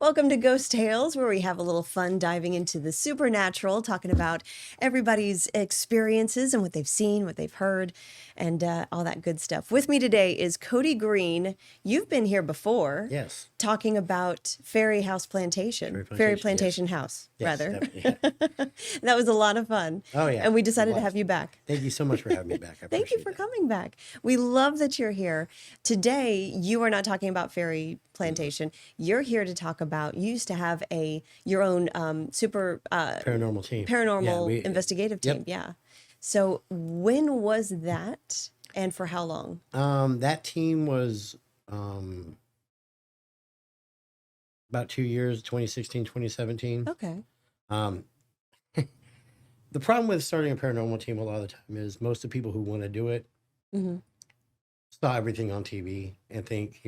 Welcome to Ghost Tales, where we have a little fun diving into the supernatural, talking about everybody's experiences and what they've seen, what they've heard, and all that good stuff. With me today is Cody Green. You've been here before. Yes. Talking about Fairy House Plantation. Fairy Plantation House, Yes, rather. yeah. That was a lot of fun. Oh, yeah. And we decided to have you back. Thank you so much for having me back. I Thank you for coming back. We love that you're here. Today, you are not talking about Fairy Plantation. You're here to talk about, you used to have your own paranormal team. Paranormal investigative team. Yep. Yeah. So when was that and for how long? That team was about 2 years, 2016, 2017. Okay. The problem with starting a paranormal team a lot of the time is most of the people who want to do it saw everything on TV and think,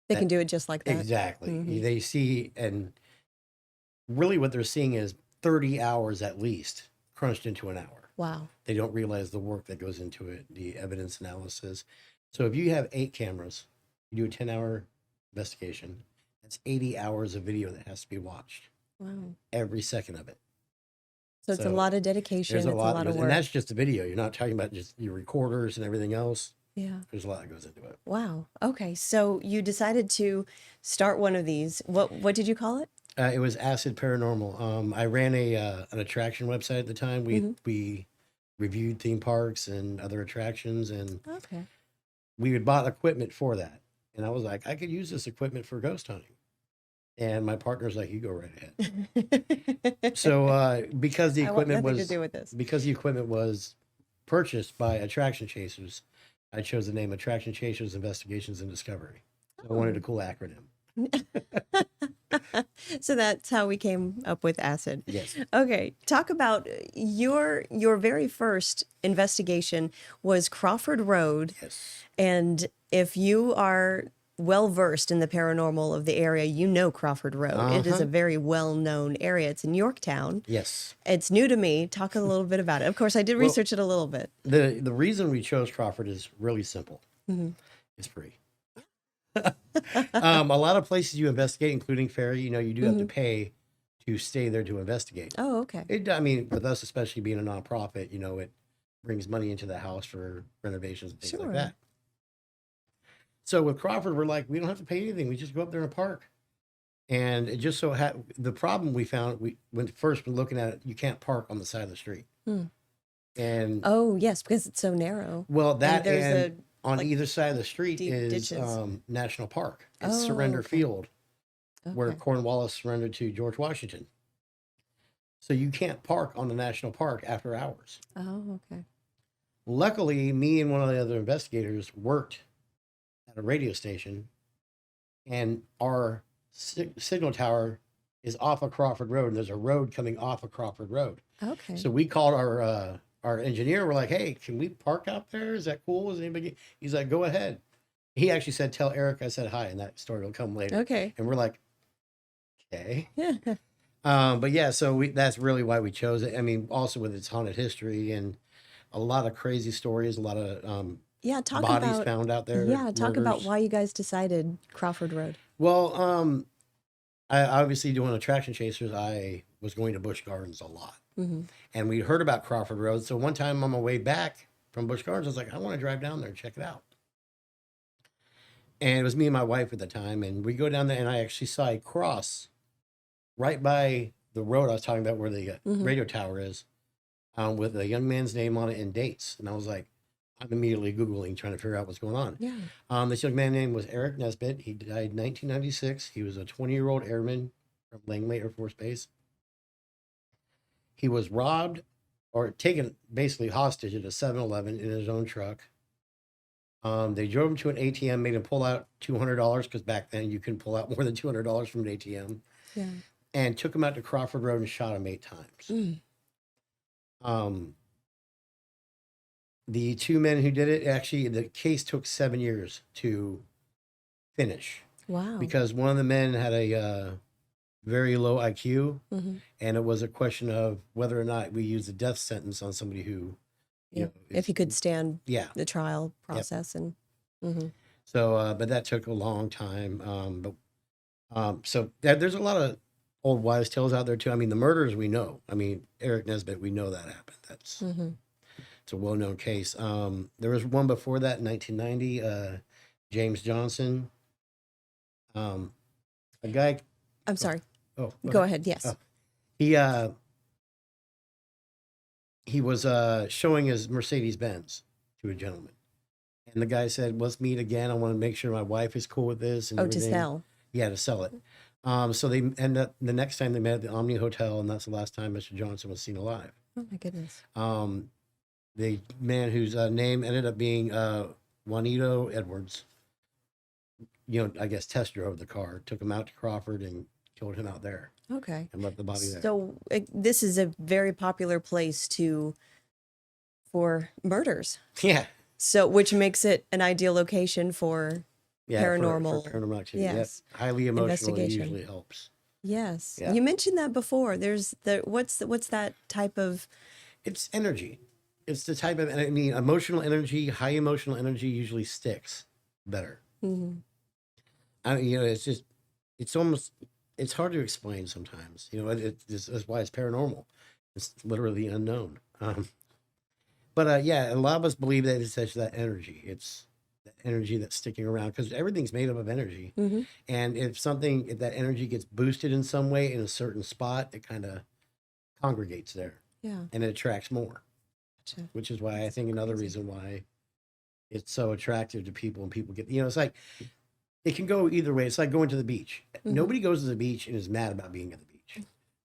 they can do it just like that. Exactly. They see, and really what they're seeing is 30 hours at least crunched into an hour. Wow. They don't realize the work that goes into it, the evidence analysis. So if you have 8 cameras, you do a 10-hour investigation, that's 80 hours of video that has to be watched. Wow. Every second of it. So it's a lot of dedication. It's a lot of work. And that's just the video. You're not talking about just your recorders and everything else. Yeah. There's a lot that goes into it. Wow. Okay. So you decided to start one of these. What did you call it? It was Acid Paranormal. I ran an attraction website at the time. We reviewed theme parks and other attractions, and we had bought equipment for that. And I was like, I could use this equipment for ghost hunting. And my partner's like, you go right ahead. So because the equipment was purchased by Attraction Chasers, I chose the name Attraction Chasers Investigations and Discovery. So I wanted a cool acronym. So that's how we came up with ACID. Yes. Okay. Talk about your very first investigation was Crawford Road. Yes. And if you are well versed in the paranormal of the area, you know Crawford Road. It is a very well-known area. It's in Yorktown. Yes. It's new to me. Talk a little bit about it. Of course, I did research it a little bit. The reason we chose Crawford is really simple. It's free. A lot of places you investigate, including Fairy, you do have to pay to stay there to investigate. Oh, okay. With us, especially being a nonprofit, it brings money into the house for renovations and things like that. So with Crawford, we're like, we don't have to pay anything. We just go up there and park. And it just so the problem we found, when first looking at it, you can't park on the side of the street. And yes, because it's so narrow. Well, that and on either side of the street is National Park. It's Surrender Field, where Cornwallis surrendered to George Washington. So you can't park on the National Park after hours. Oh, okay. Luckily, me and one of the other investigators worked at a radio station, and our signal tower is off of Crawford Road, and there's a road coming off of Crawford Road. Okay. So we called our engineer. We're like, hey, can we park out there? Is that cool? Is anybody? He's like, go ahead. He actually said, tell Eric I said hi, and that story will come later. Okay. And we're like, okay. But yeah, so that's really why we chose it. I mean, also with its haunted history and a lot of crazy stories, a lot of bodies found out there. Yeah, talk about why you guys decided Crawford Road. Well, I obviously doing Attraction Chasers, I was going to Busch Gardens a lot. And we heard about Crawford Road. So one time on my way back from Busch Gardens, I was like, I want to drive down there and check it out. And it was me and my wife at the time. And we go down there, and I actually saw a cross right by the road I was talking about where the radio tower is, with a young man's name on it and dates. And I was like, I'm immediately Googling, trying to figure out what's going on. Yeah. This young man's name was Eric Nesbitt. He died in 1996. He was a 20-year-old airman from Langley Air Force Base. He was robbed or taken basically hostage at a 7-Eleven in his own truck. They drove him to an ATM, made him pull out $200 because back then you couldn't pull out more than $200 from an ATM. Yeah. And took him out to Crawford Road and shot him 8 times. The 2 men who did it, actually, the case took 7 years to finish. Wow. Because one of the men had a very low IQ, and it was a question of whether or not we use a death sentence on somebody who, if he could stand the trial process. And so, but that took a long time. But So there's a lot of old wives' tales out there too. I mean, the murders we know. I mean, Eric Nesbitt, we know that happened. That's Mm-hmm. it's a well-known case. There was one before that in 1990. James Johnson, um, a guy. I'm sorry. Oh, Go ahead. Yes. Oh, he he was showing his Mercedes Benz to a gentleman, and the guy said, "Let's meet again. I want to make sure my wife is cool with this and Oh, to everything." sell. Yeah, to sell it. So they end up the next time they met at the Omni Hotel, and that's the last time Mr. Johnson was seen alive. Oh my goodness. The man whose name ended up being Juanito Edwards, I guess test drove the car, took him out to Crawford and killed him out there Okay. and left the body there. So this is a very popular place for murders. Yeah. So which makes it an ideal location for Yeah, paranormal. for paranormal activity. Yes. Yep. Highly emotional Investigation. usually helps. Yes. Yeah. You mentioned that before. There's what's that type of It's energy. It's the type of, I mean, emotional energy, high emotional energy usually sticks better. Mhm. I mean, it's just, it's hard to explain sometimes. That's why it's paranormal. It's literally unknown. But yeah, a lot of us believe that it's such that energy. It's the energy that's sticking around because everything's made up of energy. Mhm. And if that energy gets boosted in some way in a certain spot, it kind of congregates there Yeah. and it attracts more, Gotcha. which is why I think another reason why it's so attractive to people and people get, it's like, it can go either way. It's like going to the beach. Mhm. Nobody goes to the beach and is mad about being at the beach.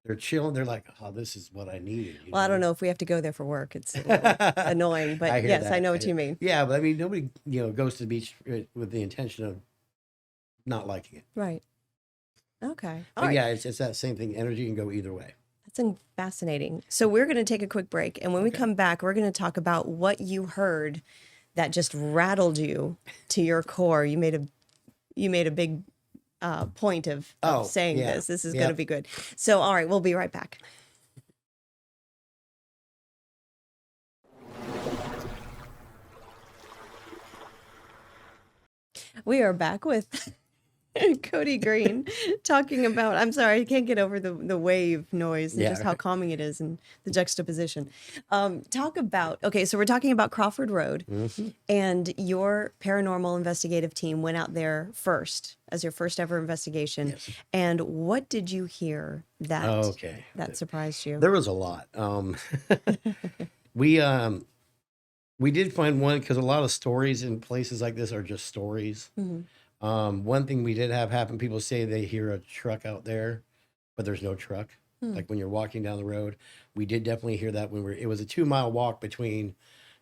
They're chilling. They're like, oh, this is what I needed. Well, I don't know if we have to go there for work. It's a little annoying, but I hear yes, that. I know what you mean. Yeah, but I mean, nobody, goes to the beach with the intention of not liking it. Right. Okay. All But right. yeah, it's that same thing. Energy can go either way. That's fascinating. So we're going to take a quick break, and when we come back, we're going to talk about what you heard that just rattled you to your core. You made a big point of saying yeah. this. This is going to be good. So, all right, we'll be right back. We are back with Cody Green talking about, I'm sorry, I can't get over the wave noise and just how calming it is and the juxtaposition. Okay, so we're talking about Crawford Road, and your paranormal investigative team went out there first as your first ever investigation. Yes. And what did you hear that surprised you? There was a lot. We did find one because a lot of stories in places like this are just stories. One thing we did have happen, people say they hear a truck out there, but there's no truck. Like when you're walking down the road, we did definitely hear that it was a 2-mile walk between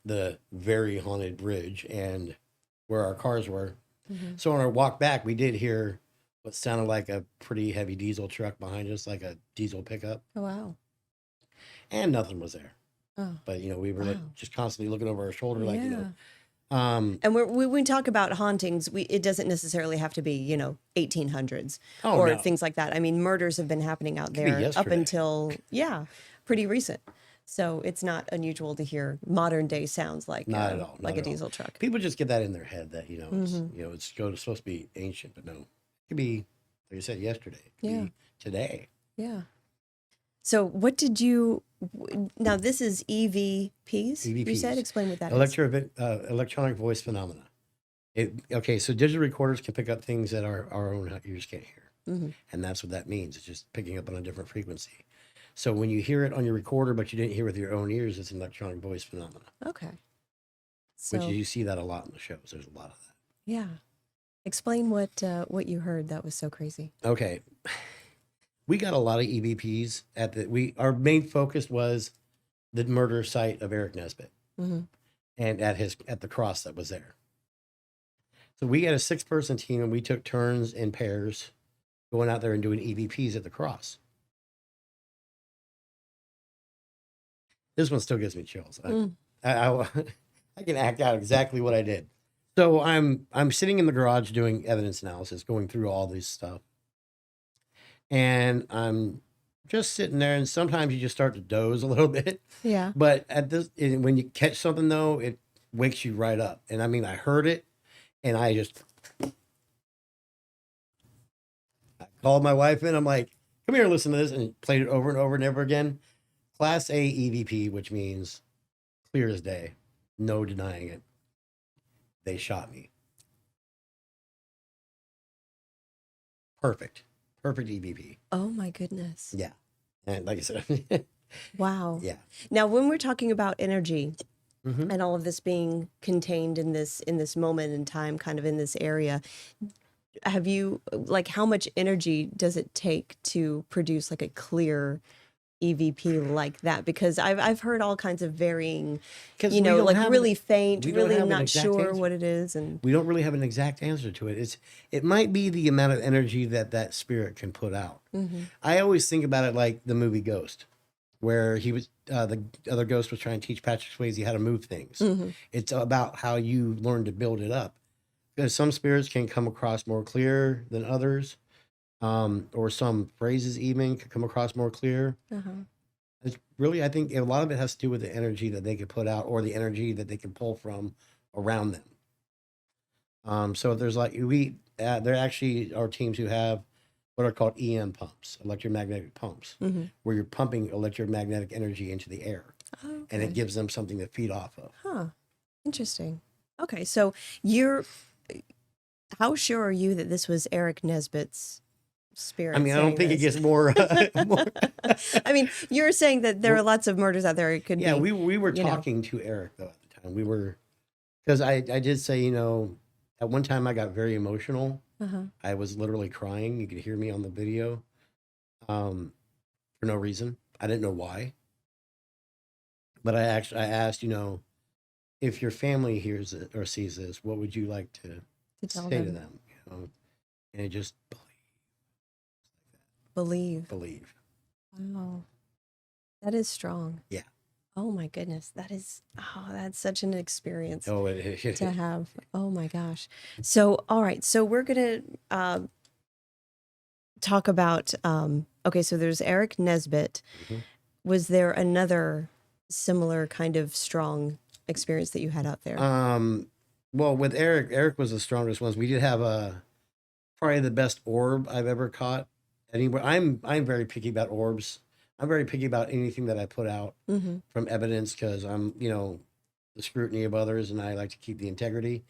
the very haunted bridge and where our cars were. So on our walk back, we did hear what sounded like a pretty heavy diesel truck behind us, like a diesel pickup. Oh, wow. And nothing was there. Oh. But, we were just constantly looking over our shoulder, like, and when we talk about hauntings, it doesn't necessarily have to be, 1800s no. things like that. I mean, murders have been happening out there up until, pretty recent. So it's not unusual to hear modern day sounds like not at all, like a diesel truck. People just get that in their head that, it's supposed to be ancient, but no. It could be, like I said, yesterday. It could be today. Yeah. So what did you, now this is EVPs, you said? Explain what that is. Electronic voice phenomena. So digital recorders can pick up things that our own ears can't hear. And that's what that means. It's just picking up on a different frequency. So when you hear it on your recorder, but you didn't hear with your own ears, it's an electronic voice phenomena. Okay. So, which you see that a lot in the shows. There's a lot of that. Yeah. Explain what you heard that was so crazy. Okay. We got a lot of EVPs our main focus was the murder site of Eric Nesbitt and at the cross that was there. So we had a 6-person team and we took turns in pairs going out there and doing EVPs at the cross. This one still gives me chills. I can act out exactly what I did. So I'm sitting in the garage doing evidence analysis, going through all this stuff. And I'm just sitting there, and sometimes you just start to doze a little bit. Yeah. But when you catch something, though, it wakes you right up. And I mean, I heard it, and I Called my wife in. I'm like, come here, listen to this, and played it over and over and over again. Class A EVP, which means clear as day, no denying it. They shot me. Perfect EVP. Oh my goodness. Yeah, and like I said, Wow. yeah. Now, when we're talking about energy Mm-hmm. and all of this being contained in this moment in time, kind of in this area, have you like how much energy does it take to produce like a clear EVP like that? Because I've heard all kinds of varying, Because you we know, don't like have really faint, we don't really have an not exact sure answer. what it is, and We don't really have an exact answer to it. It might be the amount of energy that spirit can put out. mm-hmm. I always think about it like the movie Ghost, where he was the other ghost was trying to teach Patrick Swayze how to move things. Mm-hmm. It's about how you learn to build it up. Because some spirits can come across more clear than others, or some phrases even can come across more clear. Uh-huh. It's really, I think a lot of it has to do with the energy that they can put out or the energy that they can pull from around them. So there's like there actually are teams who have what are called EM pumps, electromagnetic pumps, Mm-hmm. where you're pumping electromagnetic energy into the air, Oh, and it okay. gives them something to feed off of. Huh. Interesting. Okay, so how sure are you that this was Eric Nesbitt's spirit I mean, I don't saying think it this? gets more. More I mean, you're saying that there are lots of murders out there. It could yeah, be. we were you know. talking to Eric though at the time. We were because I did say, at one time I got very emotional. Uh-huh. I was literally crying. You could hear me on the video, for no reason. I didn't know why, but I asked, if your family hears it or sees this, what would you like to To tell say to them. them? And it just Believe. believe. Wow. That is strong. Yeah. Oh my goodness. That's such an experience Oh, to have. Oh my gosh. So, all right. So we're going to talk about, okay, so there's Eric Nesbitt. Mhm. Was there another similar kind of strong experience that you had out there? Well, with Eric was the strongest ones. We did have probably the best orb I've ever caught anywhere. I'm very picky about orbs. I'm very picky about anything that I put out Mm-hmm. from evidence because I'm, the scrutiny of others and I like to keep the integrity.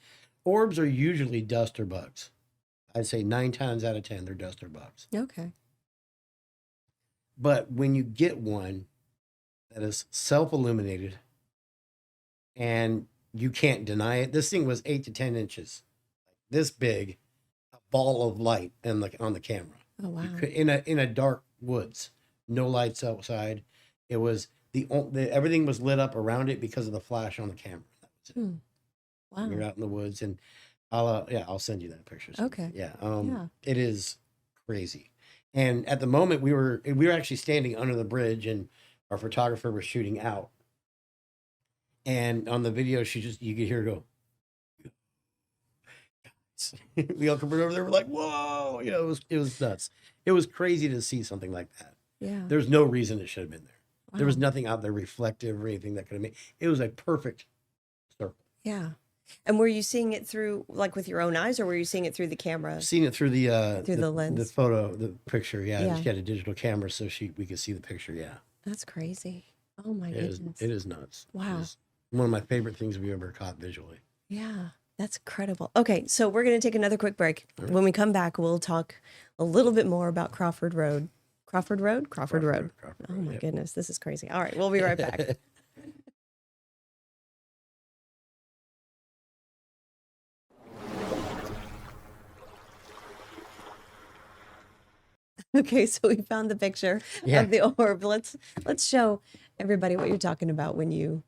Orbs are usually dust or bugs. I'd say 9 times out of 10 they're dust or bugs. Okay. But when you get one that is self-illuminated and you can't deny it, this thing was 8 to 10 inches, this big, a ball of light on the camera. Oh wow. In a dark woods, no lights outside. It was everything was lit up around it because of the flash on the camera. That was it. Wow. You're out in the woods, and I'll send you that picture. Okay. Yeah. Yeah. It is crazy. And at the moment we were actually standing under the bridge, and our photographer was shooting out. And on the video, you could hear her go. We all come over there. We're like, whoa! It was nuts. It was crazy to see something like that. Yeah. There's no reason it should have been there. Wow. There was nothing out there reflective or anything that could have made it. Was a perfect circle. Yeah. And were you seeing it through like with your own eyes, or were you seeing it through the camera? Seeing it through the lens, the picture. Yeah. Yeah. She had a digital camera, so we could see the picture. Yeah. That's crazy. Oh my goodness. It is nuts. Wow. It is one of my favorite things we ever caught visually. Yeah. That's incredible. Okay, so we're going to take another quick break. Right. When we come back, we'll talk a little bit more about Crawford Road. Crawford Road? Crawford Road. Oh my goodness, this is crazy. All right, we'll be right back. Okay, so we found the picture of the orb. Let's show everybody what you're talking about when you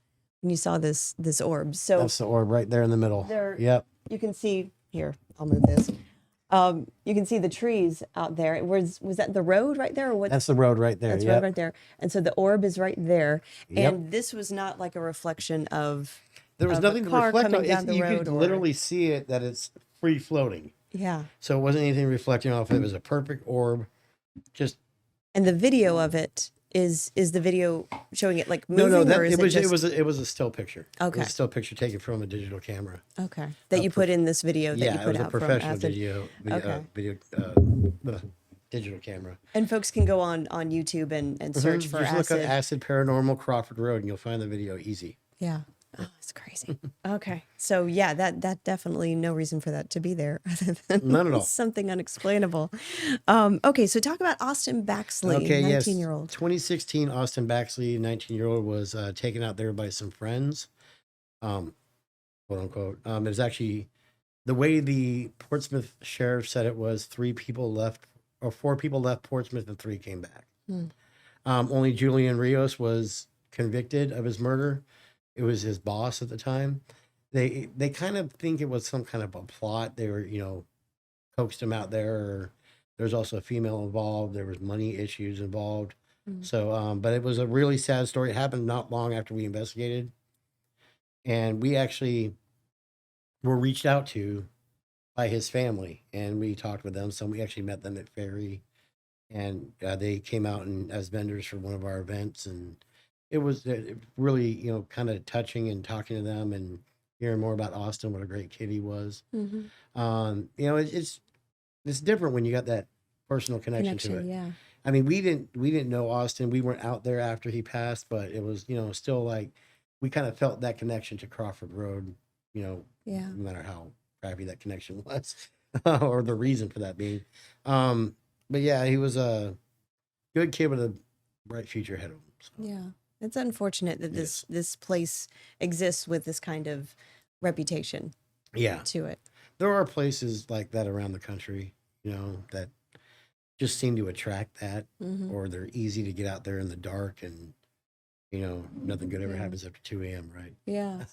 saw this orb. So that's the orb right there in the middle. Yep. You can see here. I'll move this. You can see the trees out there. Was that the road right there, or what? That's the road right there. That's the road right there. And so the orb is right there. Yep. And this was not like a reflection of. There was nothing to reflect on. You could literally see it that it's free floating. Yeah. So it wasn't anything reflecting off. It was a perfect orb. And the video of it is the video showing it like moving? No, or it was a still picture. Okay. It was a still picture taken from a digital camera. Okay. That you put in this video that you put out from Acid. Video. Okay. Video. digital camera. And folks can go on YouTube and search for Just look acid. up acid paranormal Crawford Road and you'll find the video easy. Yeah. Oh, it's crazy. Okay. So yeah, that definitely no reason for that to be there other than None at all. something unexplainable. Okay, so talk about Austin Baxley, Okay, 19-year-old. 2016, Austin Baxley, 19-year-old, was taken out there by some friends, quote unquote. It was actually, the way the Portsmouth sheriff said it was 4 people left Portsmouth and 3 came back. Only Julian Rios was convicted of his murder. It was his boss at the time. They kind of think it was some kind of a plot. They were, coaxed him out there. Or there's also a female involved. There was money issues involved. So, but it was a really sad story. It happened not long after we investigated. And we actually were reached out to by his family, and we talked with them. So we actually met them at Ferry, and they came out as vendors for one of our events. And it was really, kind of touching and talking to them and hearing more about Austin, what a great kid he was. It's different when you got that personal connection to it. Yeah. I mean, we didn't know Austin. We weren't out there after he passed, but it was, still like we kind of felt that connection to Crawford Road, no matter how crappy that connection was or the reason for that being. But yeah, he was a good kid with a bright future ahead of him. So. Yeah. It's unfortunate that this place exists with this kind of reputation to it. There are places like that around the country, that just seem to attract that, or they're easy to get out there in the dark and, nothing good ever happens after 2 a.m., right? Yeah.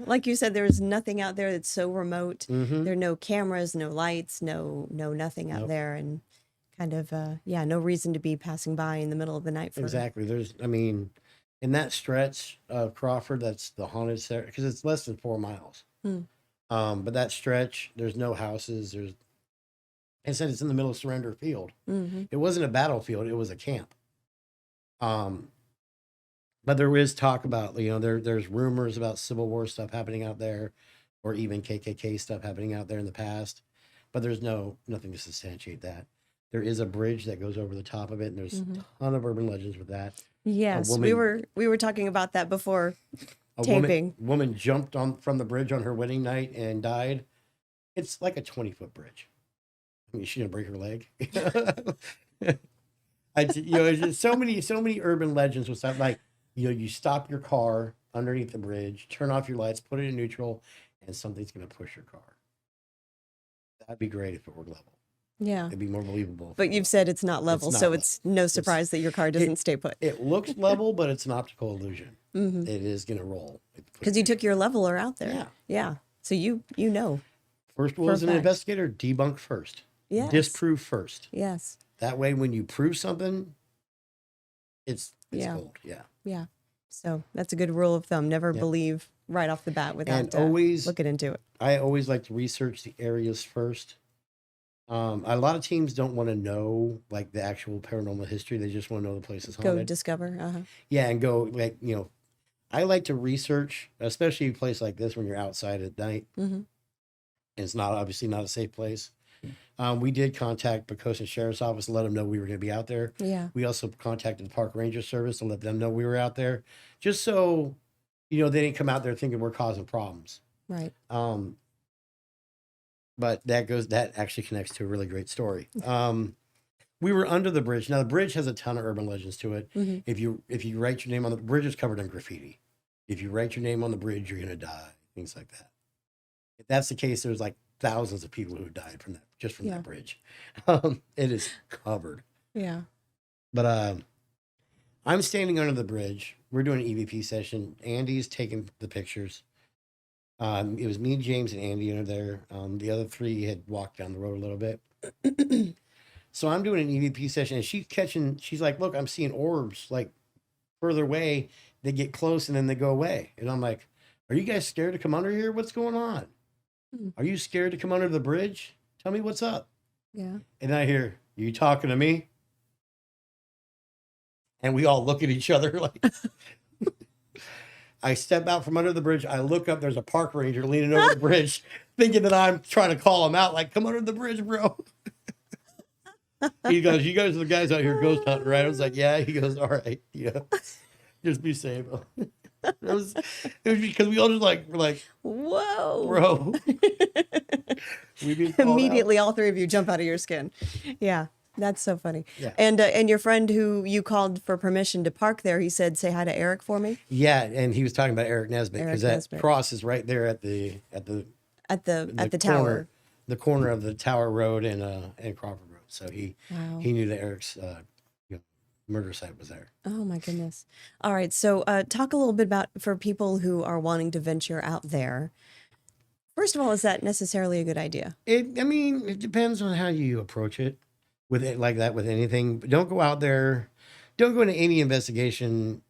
Like you said, there's nothing out there that's so remote. There are no cameras, no lights, no nothing out there. And kind of, no reason to be passing by in the middle of the night. Exactly. In that stretch of Crawford, that's the haunted area, because it's less than 4 miles. But that stretch, there's no houses. I said it's in the middle of Surrender Field. It wasn't a battlefield; it was a camp. But there is talk about, there's rumors about Civil War stuff happening out there, or even KKK stuff happening out there in the past. But there's nothing to substantiate that. There is a bridge that goes over the top of it, and there's a ton of urban legends with that. Yes, we were talking about that before taping. Woman jumped from the bridge on her wedding night and died. It's like a 20-foot bridge. I mean, she didn't break her leg. It's just so many urban legends with stuff like, you stop your car underneath the bridge, turn off your lights, put it in neutral, and something's going to push your car. That'd be great if it were level. Yeah. It'd be more believable. But you've said it's not level, it's no surprise that your car doesn't stay put. It looks level, but it's an optical illusion. It is going to roll. Because you took your leveler out there. Yeah. So you know. First rule as an investigator, debunk first. Yes. Disprove first. Yes. That way, when you prove something, it's gold. Yeah. So that's a good rule of thumb. Never believe right off the bat without looking into it. I always like to research the areas first. A lot of teams don't want to know like the actual paranormal history. They just want to know the place is haunted. Go discover. Yeah, and go I like to research, especially a place like this when you're outside at night. And it's obviously not a safe place. We did contact Pocosin Sheriff's Office and let them know we were going to be out there. Yeah. We also contacted the Park Ranger Service and let them know we were out there, just so they didn't come out there thinking we're causing problems. Right. But that actually connects to a really great story. We were under the bridge. Now the bridge has a ton of urban legends to it. If you write your name on the bridge, is covered in graffiti. If you write your name on the bridge, you're gonna die. Things like that. If that's the case, there's like thousands of people who died from that bridge. It is covered. Yeah. But I'm standing under the bridge. We're doing an EVP session. Andy's taking the pictures. It was me, James, and Andy under there. The other 3 had walked down the road a little bit. So I'm doing an EVP session, and she's like, look, I'm seeing orbs like further away. They get close and then they go away. And I'm like, are you guys scared to come under here? What's going on? Are you scared to come under the bridge? Tell me what's up. Yeah. And I hear, you talking to me? And we all look at each other like... I step out from under the bridge. I look up. There's a park ranger leaning over the bridge, thinking that I'm trying to call him out, like, come under the bridge, bro. He goes, "You guys are the guys out here ghost hunting, right?" I was like, "Yeah." He goes, "All right, yeah, just be safe." It was because we all just were like, Whoa. "Bro, we being called out." Immediately, all three of you jump out of your skin. Yeah, that's so funny. Yeah. And your friend who you called for permission to park there, he said, "Say hi to Eric for me." Yeah, and he was talking about Eric Nesbitt Eric because that Nesbitt. cross is right there at the At the corner, tower. the corner of the Tower Road and Crawford Road. So Wow. he knew that Eric's murder site was there. Oh my goodness. All right. So talk a little bit about for people who are wanting to venture out there. First of all, is that necessarily a good idea? It depends on how you approach it with it like that with anything. But don't go out there. Don't go into any investigation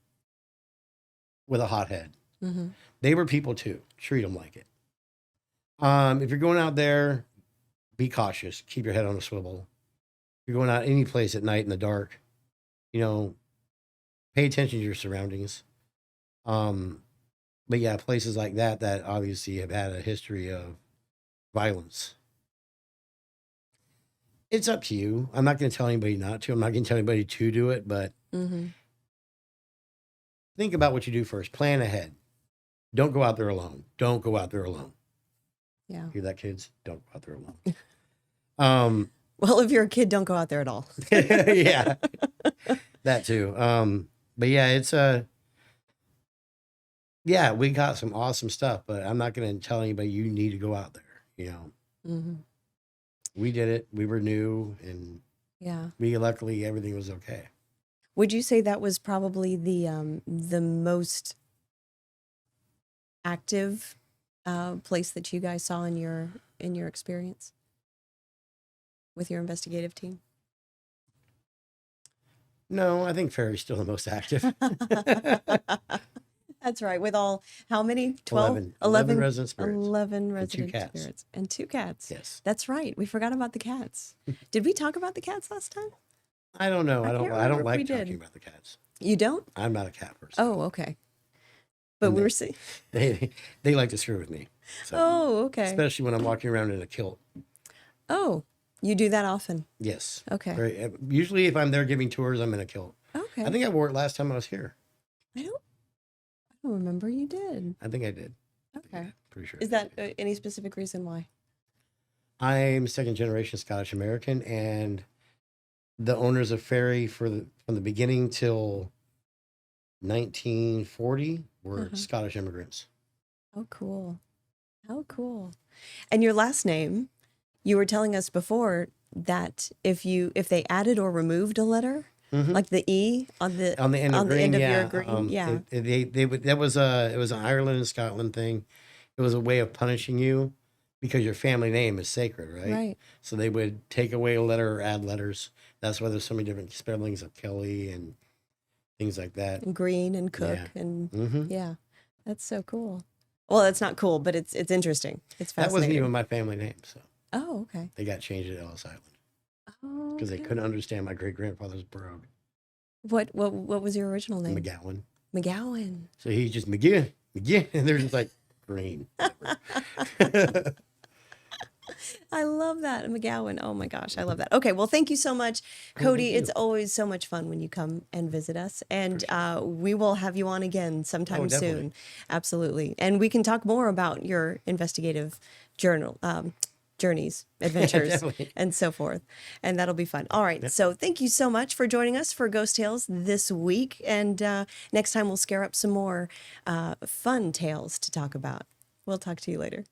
with a hot head. Mm-hmm. They were people too. Treat them like it. If you're going out there, be cautious. Keep your head on a swivel. If you're going out any place at night in the dark, pay attention to your surroundings. But yeah, places like that obviously have had a history of violence. It's up to you. I'm not going to tell anybody not to. I'm not going to tell anybody to do it, but think about what you do first. Plan ahead. Don't go out there alone. Don't go out there alone. Yeah. Hear that, kids? Don't go out there alone. Well, if you're a kid, don't go out there at all. Yeah, that too. But yeah, it's yeah, we got some awesome stuff, but I'm not going to tell anybody you need to go out there. We did it. We were new, and Yeah. luckily everything was okay. Would you say that was probably the most active place that you guys saw in your experience with your investigative team? No, I think Ferry's still the most active. That's right. With how many? 12? 11 resident spirits. 11 two resident cats. spirits. And 2 cats. Yes. That's right. We forgot about the cats. Did we talk about the cats last time? I don't know. I can't don't remember if like we talking did. about the cats. You don't? I'm not a cat person. Oh, okay. But And we were seeing. They like to screw with me. So, Oh, okay. especially when I'm walking around in a kilt. Oh, you do that often? Yes. Okay. Usually if I'm there giving tours, I'm in a kilt. Okay. I think I wore it last time I was here. I don't remember you did. I think I did. Okay. Pretty sure. Is that any specific reason why? I'm second generation Scottish American, and the owners of Ferry from the beginning till 1940 were Scottish immigrants. Oh, cool. How cool. And your last name, you were telling us before that if they added or removed a letter, like the E on the end of Green, your Green, it was an Ireland and Scotland thing. It was a way of punishing you because your family name is sacred, right? Right. So they would take away a letter or add letters. That's why there's so many different spellings of Kelly and things like that. And Green and Cook Yeah. and yeah, that's so cool. Well, it's not cool, but it's interesting. It's That fascinating. wasn't even my family name, so Oh, okay. they got changed at Ellis Island Oh, because they couldn't understand my great grandfather's brogue, What was your original name? McGowan. McGowan. So he's just McGee, and they're just like Green. I love that. McGowan. Oh my gosh, I love that. Okay, well, thank you so much, Cody. thank It's always so much fun when you come and visit us. And we will have you on again sometime definitely. soon. Absolutely. And we can talk more about your investigative journeys, adventures, Definitely. and so forth. And that'll be fun. All right. So thank you so much for joining us for Ghost Tales this week. And next time we'll scare up some more fun tales to talk about. We'll talk to you later.